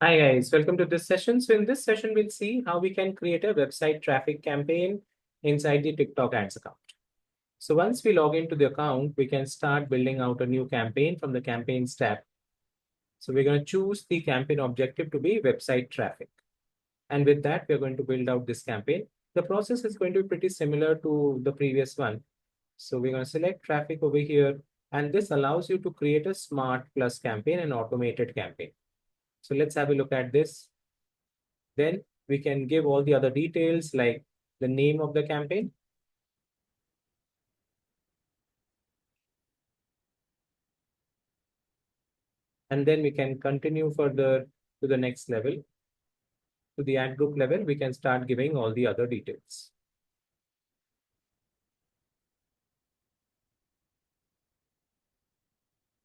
Hi guys, welcome to this session. So in this session, we'll see how we can create a website traffic campaign inside the TikTok ads account. So once we log into the account, we can start building out a new campaign from the campaigns tab. So we're going to choose the campaign objective to be website traffic. And with that, we're going to build out this campaign. The process is going to be pretty similar to the previous one. So we're going to select traffic over here. And this allows you to create a smart plus campaign and automated campaign. So let's have a look at this. Then we can give all the other details like the name of the campaign. And then we can continue further to the next level. To the ad group level, we can start giving all the other details.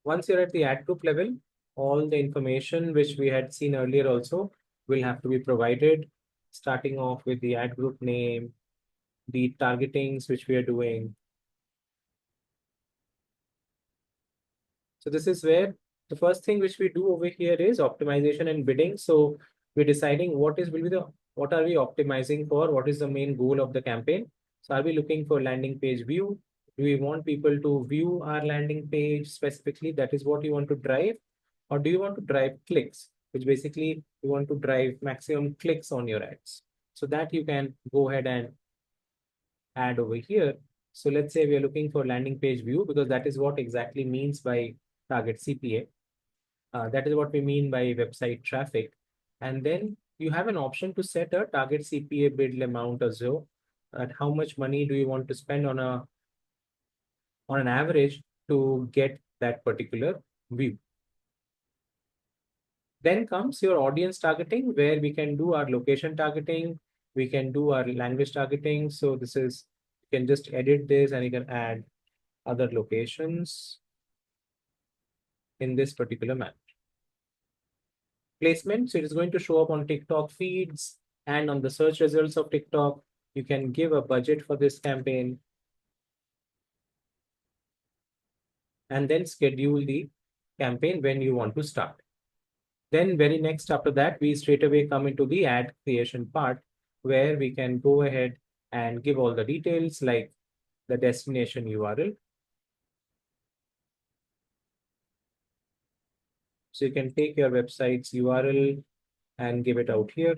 Once you're at the ad group level, all the information which we had seen earlier also will have to be provided, starting off with the ad group name, the targetings which we are doing. So this is where the first thing which we do over here is optimization and bidding. So we're deciding what are we optimizing for? What is the main goal of the campaign? So are we looking for landing page view? Do we want people to view our landing page specifically? That is what you want to drive, or do you want to drive clicks, which basically you want to drive maximum clicks on your ads? So that you can go ahead and add over here. So let's say we are looking for landing page view because that is what exactly means by target CPA. That is what we mean by website traffic. And then you have an option to set a target CPA bid amount as well. At how much money do you want to spend on an average to get that particular view? Then comes your audience targeting, where we can do our location targeting, we can do our language targeting. So this is, you can just edit this and you can add other locations in this particular manner. Placement, so it is going to show up on TikTok feeds and on the search results of TikTok. You can give a budget for this campaign and then schedule the campaign when you want to start. Then very next after that, we straight away come into the ad creation part where we can go ahead and give all the details like the destination URL. So you can take your website's URL and give it out here.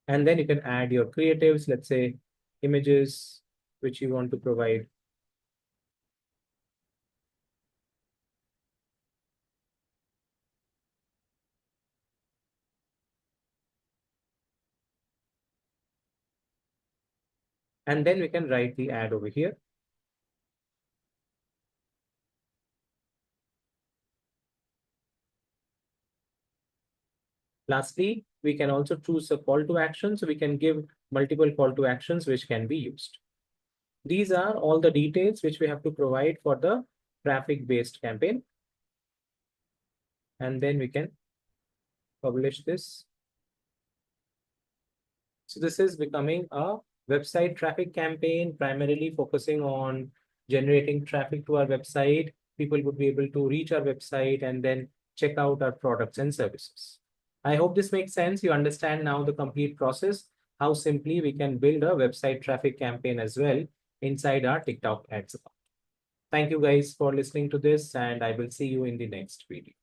And then you can add your creatives, let's say images, which you want to provide. And then we can write the ad over here. Lastly, we can also choose a call to action. So we can give multiple call to actions which can be used. These are all the details which we have to provide for the traffic-based campaign. And then we can publish this. So this is becoming a website traffic campaign, primarily focusing on generating traffic to our website. People would be able to reach our website and then check out our products and services. I hope this makes sense. You understand now the complete process, how simply we can build a website traffic campaign as well inside our TikTok ads account. Thank you guys for listening to this, and I will see you in the next video.